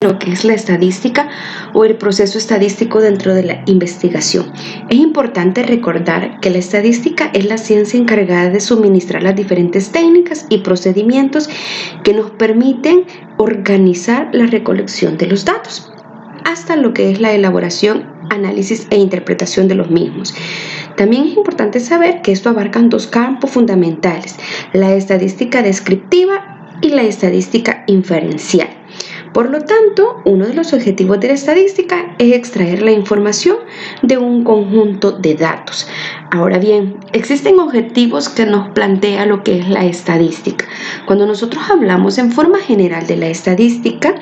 lo que es la estadística o el proceso estadístico dentro de la investigación. Es importante recordar que la estadística es la ciencia encargada de suministrar las diferentes técnicas y procedimientos que nos permiten organizar la recolección de los datos, hasta lo que es la elaboración, análisis e interpretación de los mismos. También es importante saber que esto abarca dos campos fundamentales: la estadística descriptiva y la estadística inferencial. Por lo tanto, uno de los objetivos de la estadística es extraer la información de un conjunto de datos. Ahora bien, existen objetivos que nos plantea lo que es la estadística. Cuando nosotros hablamos en forma general de la estadística,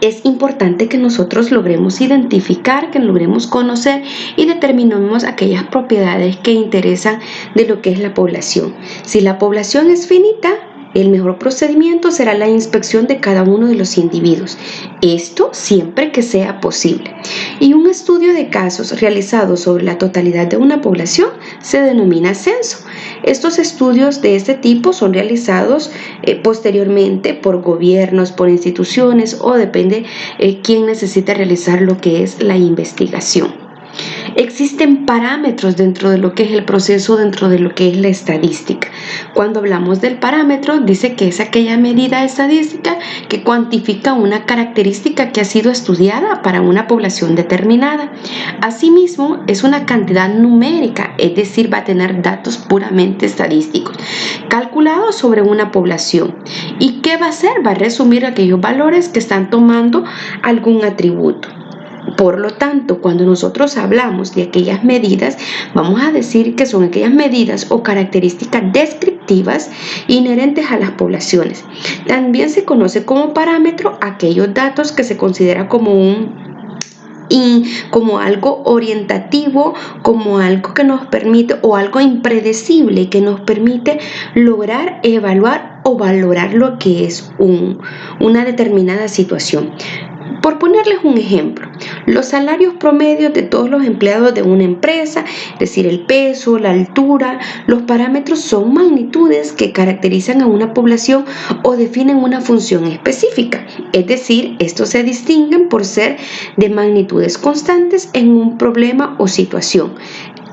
es importante que nosotros logremos identificar, que logremos conocer y determinemos aquellas propiedades que interesan de lo que es la población. Si la población es finita, el mejor procedimiento será la inspección de cada uno de los individuos, esto siempre que sea posible. Y un estudio de casos realizado sobre la totalidad de una población se denomina censo. Estos estudios de este tipo son realizados posteriormente por gobiernos, por instituciones o depende quién necesita realizar lo que es la investigación. Existen parámetros dentro de lo que es el proceso, dentro de lo que es la estadística. Cuando hablamos del parámetro, dice que es aquella medida estadística que cuantifica una característica que ha sido estudiada para una población determinada. Asimismo, es una cantidad numérica, es decir, va a tener datos puramente estadísticos, calculados sobre una población. ¿Y qué va a hacer? Va a resumir aquellos valores que están tomando algún atributo. Por lo tanto, cuando nosotros hablamos de aquellas medidas, vamos a decir que son aquellas medidas o características descriptivas inherentes a las poblaciones. También se conoce como parámetro aquellos datos que se considera como algo orientativo, como algo que nos permite o algo impredecible que nos permite lograr evaluar o valorar lo que es una determinada situación. Por ponerles un ejemplo, los salarios promedios de todos los empleados de una empresa, es decir, el peso, la altura, los parámetros son magnitudes que caracterizan a una población o definen una función específica. Es decir, estos se distinguen por ser de magnitudes constantes en un problema o situación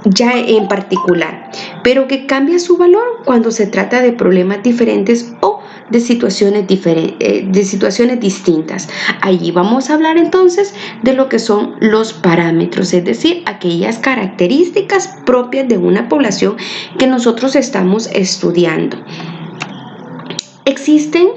ya en particular, pero que cambia su valor cuando se trata de problemas diferentes o de situaciones distintas. Allí vamos a hablar entonces de lo que son los parámetros, es decir, aquellas características propias de una población que nosotros estamos estudiando. Existen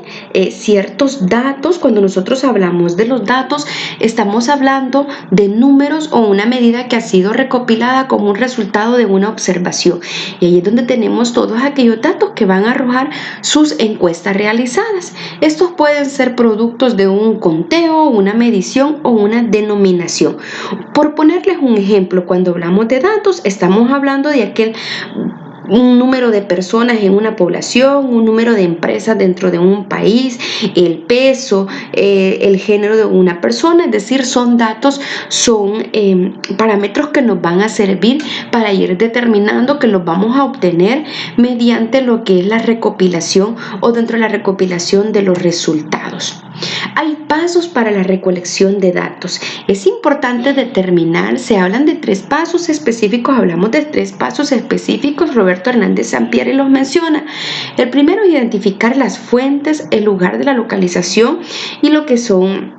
ciertos datos. Cuando nosotros hablamos de los datos, estamos hablando de números o una medida que ha sido recopilada como un resultado de una observación. Y ahí es donde tenemos todos aquellos datos que van a arrojar sus encuestas realizadas. Estos pueden ser productos de un conteo, una medición o una denominación. Por ponerles un ejemplo, cuando hablamos de datos, estamos hablando de un número de personas en una población, un número de empresas dentro de un país, el peso, el género de una persona, es decir, son datos, son parámetros que nos van a servir para ir determinando que los vamos a obtener mediante lo que es la recopilación o dentro de la recopilación de los resultados. Hay pasos para la recolección de datos. Es importante determinar, se hablan de 3 pasos específicos, hablamos de 3 pasos específicos, Roberto Hernández Sampieri los menciona. El primero es identificar las fuentes, el lugar de la localización y lo que son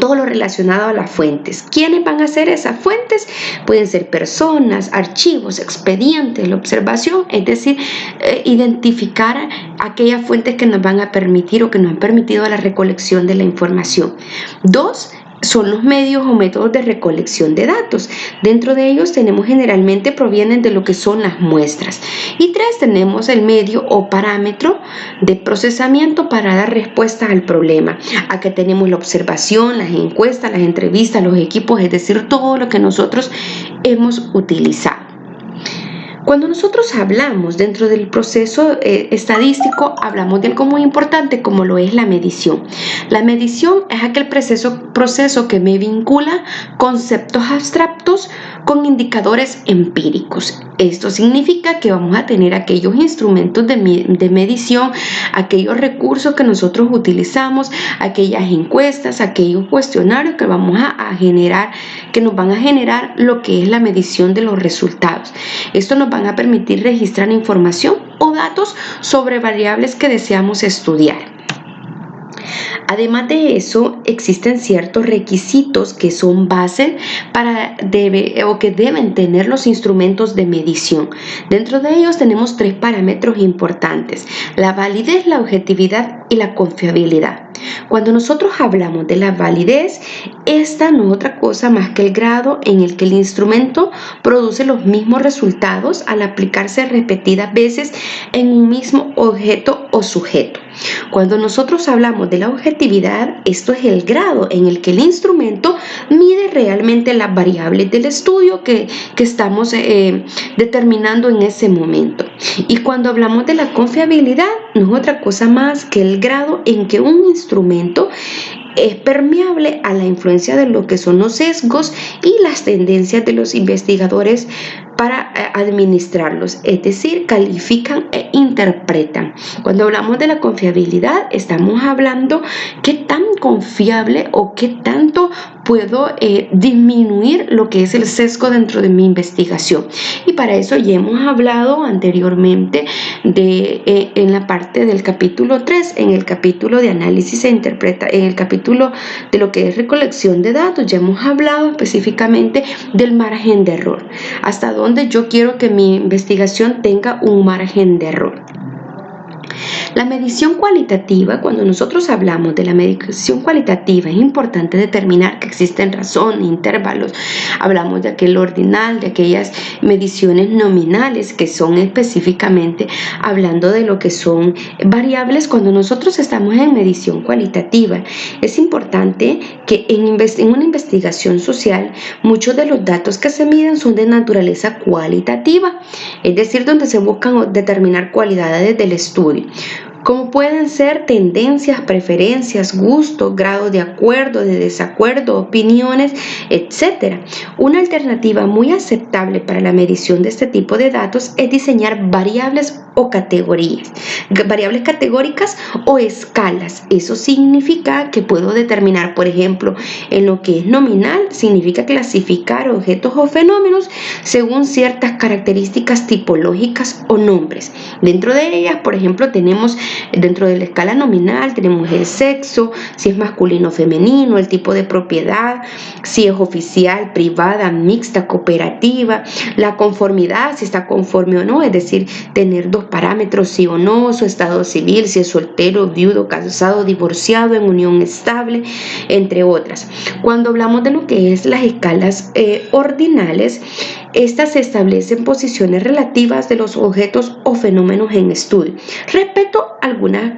todo lo relacionado a las fuentes. ¿Quiénes van a ser esas fuentes? Pueden ser personas, archivos, expedientes, la observación, es decir, identificar aquellas fuentes que nos van a permitir o que nos han permitido la recolección de la información. 2, son los medios o métodos de recolección de datos. Dentro de ellos generalmente provienen de lo que son las muestras. Y 3, tenemos el medio o parámetro de procesamiento para dar respuesta al problema. Acá tenemos la observación, las encuestas, las entrevistas, los equipos, es decir, todo lo que nosotros hemos utilizado. Cuando nosotros hablamos dentro del proceso estadístico, hablamos de algo muy importante como lo es la medición. La medición es aquel proceso que me vincula conceptos abstractos con indicadores empíricos. Esto significa que vamos a tener aquellos instrumentos de medición, aquellos recursos que nosotros utilizamos, aquellas encuestas, aquellos cuestionarios que vamos a generar, que nos van a generar lo que es la medición de los resultados. Esto nos van a permitir registrar información o datos sobre variables que deseamos estudiar. Además de eso, existen ciertos requisitos que son base que deben tener los instrumentos de medición. Dentro de ellos tenemos 3 parámetros importantes: la validez, la objetividad y la confiabilidad. Cuando nosotros hablamos de la validez, esta no es otra cosa más que el grado en el que el instrumento produce los mismos resultados al aplicarse repetidas veces en un mismo objeto o sujeto. Cuando nosotros hablamos de la objetividad, esto es el grado en el que el instrumento mide realmente las variables del estudio que estamos determinando en ese momento. Y cuando hablamos de la confiabilidad, no es otra cosa más que el grado en que un instrumento es permeable a la influencia de lo que son los sesgos y las tendencias de los investigadores para administrarlos, es decir, califican e interpretan. Cuando hablamos de la confiabilidad, estamos hablando qué tan confiable o qué tanto puedo disminuir lo que es el sesgo dentro de mi investigación. Y para eso ya hemos hablado anteriormente en la parte del capítulo 3, en el capítulo de análisis e interpretación, en el capítulo de lo que es recolección de datos, ya hemos hablado específicamente del margen de error. Hasta dónde yo quiero que mi investigación tenga un margen de error. La medición cualitativa, cuando nosotros hablamos de la medición cualitativa, es importante determinar que existen razones, intervalos. Hablamos de aquel ordinal, de aquellas mediciones nominales que son específicamente hablando de lo que son variables. Cuando nosotros estamos en medición cualitativa, es importante que en una investigación social, muchos de los datos que se miden son de naturaleza cualitativa, es decir, donde se buscan determinar cualidades del estudio, como pueden ser tendencias, preferencias, gustos, grados de acuerdo, de desacuerdo, opiniones, etc. Una alternativa muy aceptable para la medición de este tipo de datos es diseñar variables o categorías, variables categóricas o escalas. Eso significa que puedo determinar, por ejemplo, en lo que es nominal, significa clasificar objetos o fenómenos según ciertas características tipológicas o nombres. Dentro de ellas, por ejemplo, tenemos dentro de la escala nominal, tenemos el sexo, si es masculino o femenino, el tipo de propiedad, si es oficial, privada, mixta, cooperativa, la conformidad, si está conforme o no, es decir, tener 2 parámetros, sí o no, su estado civil, si es soltero, viudo, casado, divorciado, en unión estable, entre otras. Cuando hablamos de lo que es las escalas ordinales, estas establecen posiciones relativas de los objetos o fenómenos en estudio respecto a algunas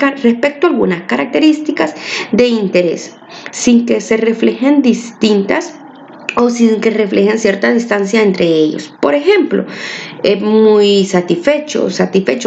características de interés, sin que se reflejen distintas o sin que reflejen cierta distancia entre ellos. Por ejemplo, muy satisfecho,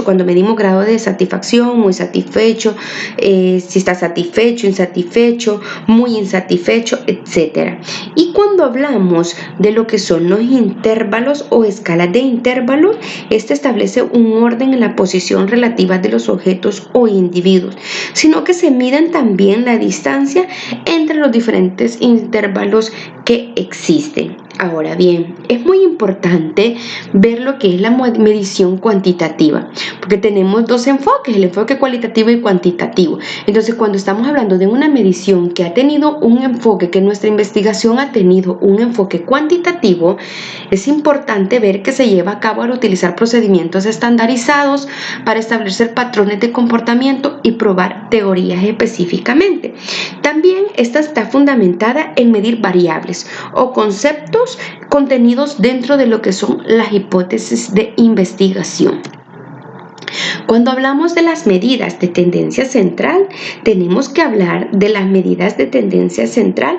cuando medimos grado de satisfacción, muy satisfecho, si está satisfecho, insatisfecho, muy insatisfecho, etc. Y cuando hablamos de lo que son los intervalos o escalas de intervalos, este establece un orden en la posición relativa de los objetos o individuos, sino que se miden también la distancia entre los diferentes intervalos que existen. Ahora bien, es muy importante ver lo que es la medición cuantitativa, porque tenemos 2 enfoques, el enfoque cualitativo y cuantitativo. Entonces, cuando estamos hablando de una medición que ha tenido un enfoque, que nuestra investigación ha tenido un enfoque cuantitativo, es importante ver que se lleva a cabo al utilizar procedimientos estandarizados para establecer patrones de comportamiento y probar teorías específicamente. También esta está fundamentada en medir variables o conceptos contenidos dentro de lo que son las hipótesis de investigación. Cuando hablamos de las medidas de tendencia central, tenemos que hablar de las medidas de tendencia central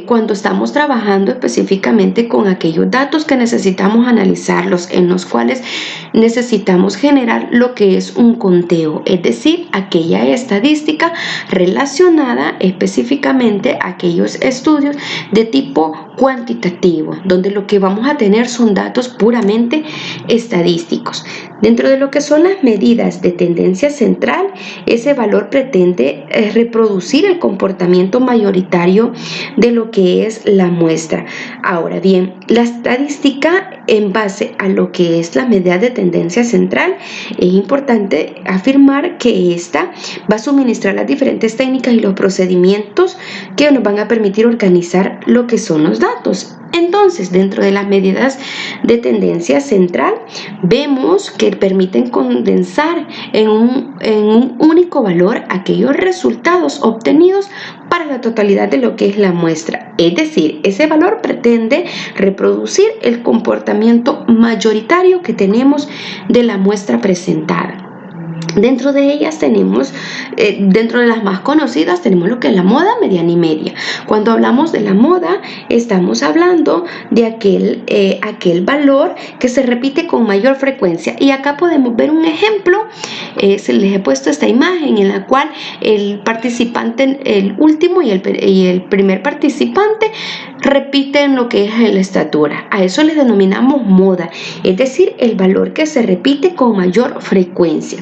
cuando estamos trabajando específicamente con aquellos datos que necesitamos analizarlos, en los cuales necesitamos generar lo que es un conteo, es decir, aquella estadística relacionada específicamente a aquellos estudios de tipo cuantitativo, donde lo que vamos a tener son datos puramente estadísticos. Dentro de lo que son las medidas de tendencia central, ese valor pretende reproducir el comportamiento mayoritario de lo que es la muestra. Ahora bien, la estadística en base a lo que es la medida de tendencia central, es importante afirmar que esta va a suministrar las diferentes técnicas y los procedimientos que nos van a permitir organizar lo que son los datos. Entonces, dentro de las medidas de tendencia central, vemos que permiten condensar en un único valor aquellos resultados obtenidos para la totalidad de lo que es la muestra. Es decir, ese valor pretende reproducir el comportamiento mayoritario que tenemos de la muestra presentada. Dentro de ellas tenemos, dentro de las más conocidas, tenemos lo que es la moda, mediana y media. Cuando hablamos de la moda, estamos hablando de aquel valor que se repite con mayor frecuencia. Y acá podemos ver un ejemplo, se les he puesto esta imagen en la cual el participante, el último y el primer participante repiten lo que es la estatura. A eso le denominamos moda, es decir, el valor que se repite con mayor frecuencia.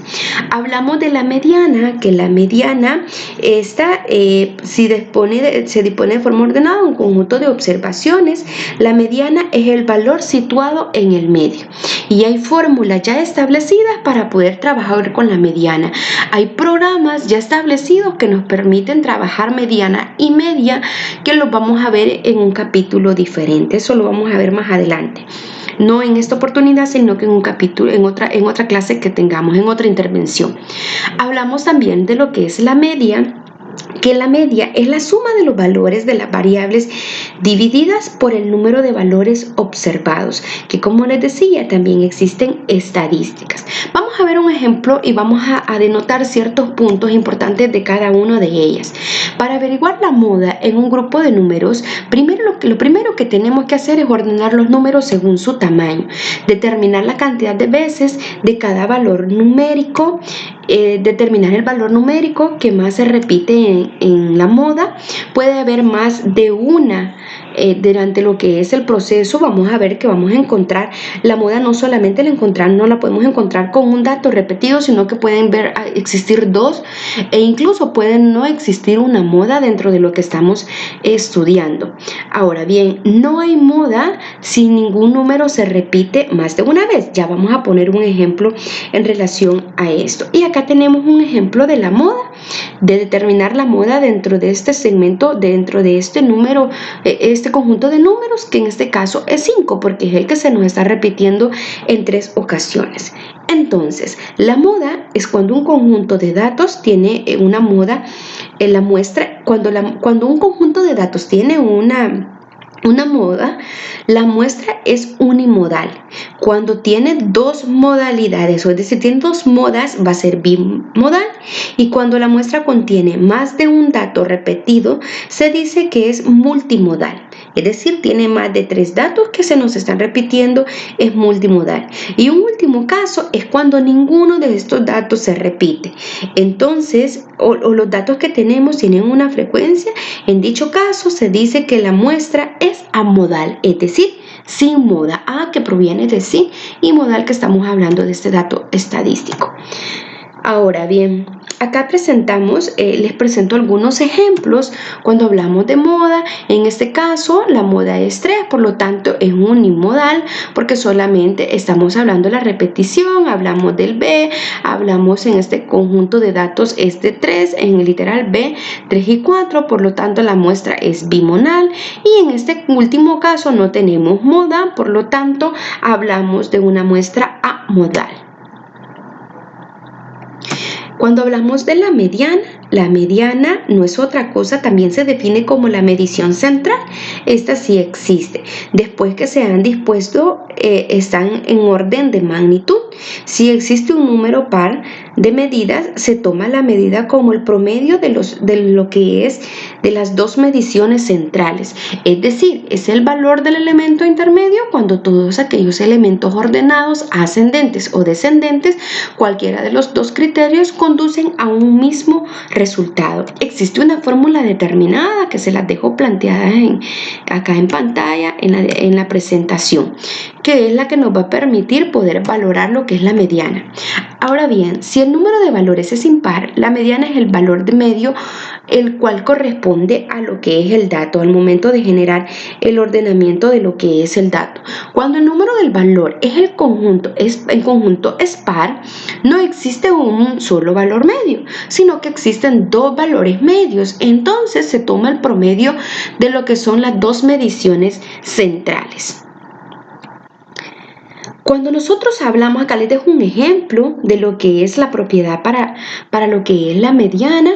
Hablamos de la mediana, que la mediana esta se dispone de forma ordenada un conjunto de observaciones. La mediana es el valor situado en el medio y hay fórmulas ya establecidas para poder trabajar con la mediana. Hay programas ya establecidos que nos permiten trabajar mediana y media, que los vamos a ver en un capítulo diferente. Eso lo vamos a ver más adelante. No en esta oportunidad, sino que en un capítulo, en otra clase que tengamos, en otra intervención. Hablamos también de lo que es la media, que la media es la suma de los valores de las variables divididas por el número de valores observados, que como les decía, también existen estadísticas. Vamos a ver un ejemplo y vamos a denotar ciertos puntos importantes de cada una de ellas. Para averiguar la moda en un grupo de números, lo primero que tenemos que hacer es ordenar los números según su tamaño, determinar la cantidad de veces de cada valor numérico, determinar el valor numérico que más se repite en la moda. Puede haber más de una. Durante lo que es el proceso vamos a ver que vamos a encontrar la moda, no solamente no la podemos encontrar con un dato repetido, sino que pueden existir dos, e incluso pueden no existir una moda dentro de lo que estamos estudiando. Ahora bien, no hay moda si ningún número se repite más de una vez. Ya vamos a poner un ejemplo en relación a esto. Y acá tenemos un ejemplo de la moda, de determinar la moda dentro de este segmento, dentro de este número, este conjunto de números, que en este caso es 5, porque es el que se nos está repitiendo en 3 ocasiones. Entonces, la moda es cuando un conjunto de datos tiene una moda en la muestra. Cuando un conjunto de datos tiene una moda, la muestra es unimodal. Cuando tiene dos modalidades, es decir, tiene dos modas, va a ser bimodal. Y cuando la muestra contiene más de un dato repetido, se dice que es multimodal. Es decir, tiene más de 3 datos que se nos están repitiendo, es multimodal. Y un último caso es cuando ninguno de estos datos se repite. Entonces, o los datos que tenemos tienen una frecuencia. En dicho caso, se dice que la muestra es amodal, es decir, sin moda. Que proviene de sí, y modal, que estamos hablando de este dato estadístico. Ahora bien, acá les presento algunos ejemplos cuando hablamos de moda. En este caso, la moda es 3, por lo tanto es unimodal, porque solamente estamos hablando de la repetición. Hablamos del B, hablamos en este conjunto de datos es de 3, en el literal B, 3 y 4, por lo tanto la muestra es bimonal. Y en este último caso no tenemos moda, por lo tanto hablamos de una muestra amodal. Cuando hablamos de la mediana, La mediana no es otra cosa, también se define como la medición central. Esta sí existe. Después que se han dispuesto, están en orden de magnitud. Si existe un número par de medidas, se toma la medida como el promedio de lo que es de las dos mediciones centrales. Es decir, es el valor del elemento intermedio cuando todos aquellos elementos ordenados, ascendentes o descendentes, cualquiera de los dos criterios, conducen a un mismo resultado. Existe una fórmula determinada que se las dejo planteadas acá en pantalla en la presentación, que es la que nos va a permitir poder valorar lo que es la mediana. Ahora bien, si el número de valores es impar, la mediana es el valor de medio, el cual corresponde a lo que es el dato al momento de generar el ordenamiento de lo que es el dato. Cuando el número del valor es el conjunto es par, no existe un solo valor medio, sino que existen dos valores medios. Entonces se toma el promedio de lo que son las dos mediciones centrales. Cuando nosotros hablamos, acá les dejo un ejemplo de lo que es la propiedad para lo que es la mediana,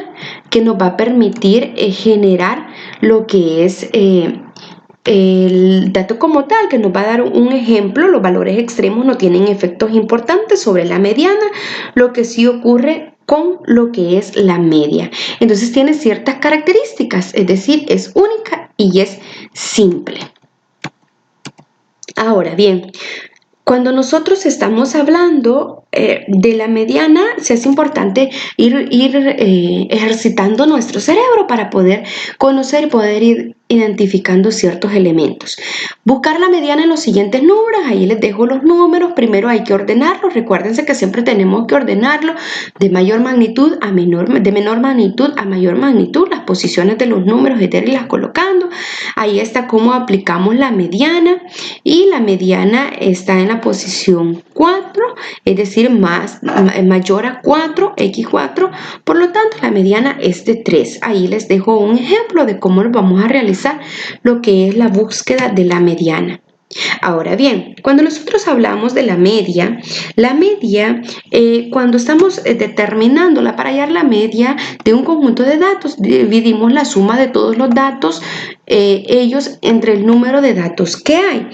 que nos va a permitir generar lo que es el dato como tal, que nos va a dar un ejemplo. Los valores extremos no tienen efectos importantes sobre la mediana, lo que sí ocurre con lo que es la media. Entonces tiene ciertas características, es decir, es única y es simple. Ahora bien, cuando nosotros estamos hablando de la mediana, sí es importante ir ejercitando nuestro cerebro para poder conocer y poder ir identificando ciertos elementos. Buscar la mediana en los siguientes números, ahí les dejo los números. Primero hay que ordenarlos, recuérdense que siempre tenemos que ordenarlo de mayor magnitud a menor, de menor magnitud a mayor magnitud, las posiciones de los números y de irlas colocando. Ahí está cómo aplicamos la mediana, y la mediana está en la posición 4, es decir, mayor a 4, x4, por lo tanto la mediana es de 3. Ahí les dejo un ejemplo de cómo lo vamos a realizar lo que es la búsqueda de la mediana. Ahora bien, cuando nosotros hablamos de la media, cuando estamos determinándola, para hallar la media de un conjunto de datos, dividimos la suma de todos los datos, ellos entre el número de datos que hay.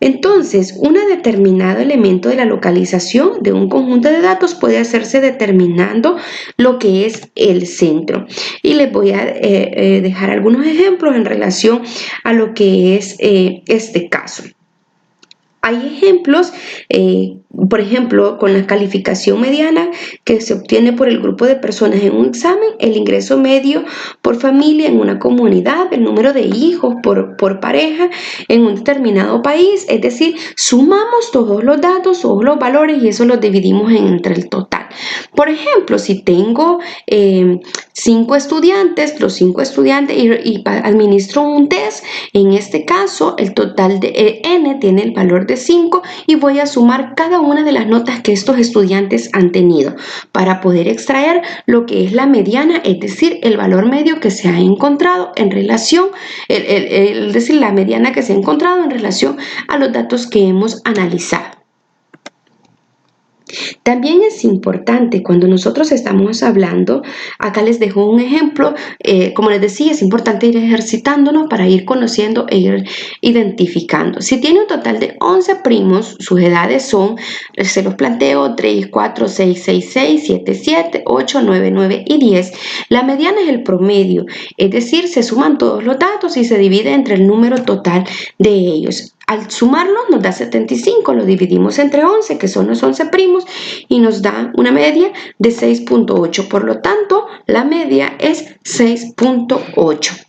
Entonces, un determinado elemento de la localización de un conjunto de datos puede hacerse determinando lo que es el centro. Y les voy a dejar algunos ejemplos en relación a lo que es este caso. Hay ejemplos, por ejemplo, con la calificación mediana que se obtiene por el grupo de personas en un examen, el ingreso medio por familia en una comunidad, el número de hijos por pareja en un determinado país. Es decir, sumamos todos los datos, todos los valores, y eso los dividimos entre el total. Por ejemplo, si tengo 5 estudiantes, los 5 estudiantes, y administro un test, en este caso el total de n tiene el valor de 5, y voy a sumar cada una de las notas que estos estudiantes han tenido para poder extraer lo que es la mediana, es decir, el valor medio que se ha encontrado en relación, es decir, la mediana que se ha encontrado en relación a los datos que hemos analizado. También es importante cuando nosotros estamos hablando, acá les dejo un ejemplo, como les decía, es importante ir ejercitándonos para ir conociendo e ir identificando. Si tiene un total de 11 primos, sus edades son, se los planteo, 3, 4, 6, 6, 6, 7, 7, 8, 9, 9 y 10. La mediana es el promedio, es decir, se suman todos los datos y se divide entre el número total de ellos. Al sumarlo nos da 75, lo dividimos entre 11, que son los 11 primos, y nos da una media de 6.8. Por lo tanto, la media es 6.8.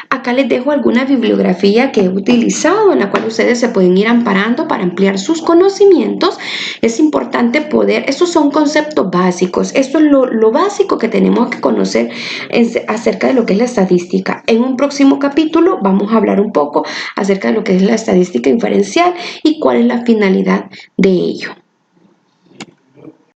Acá les dejo alguna bibliografía que he utilizado en la cual ustedes se pueden ir amparando para ampliar sus conocimientos. Es importante poder, estos son conceptos básicos, esto es lo básico que tenemos que conocer acerca de lo que es la estadística. En un próximo capítulo vamos a hablar un poco acerca de lo que es la estadística inferencial y cuál es la finalidad de ello.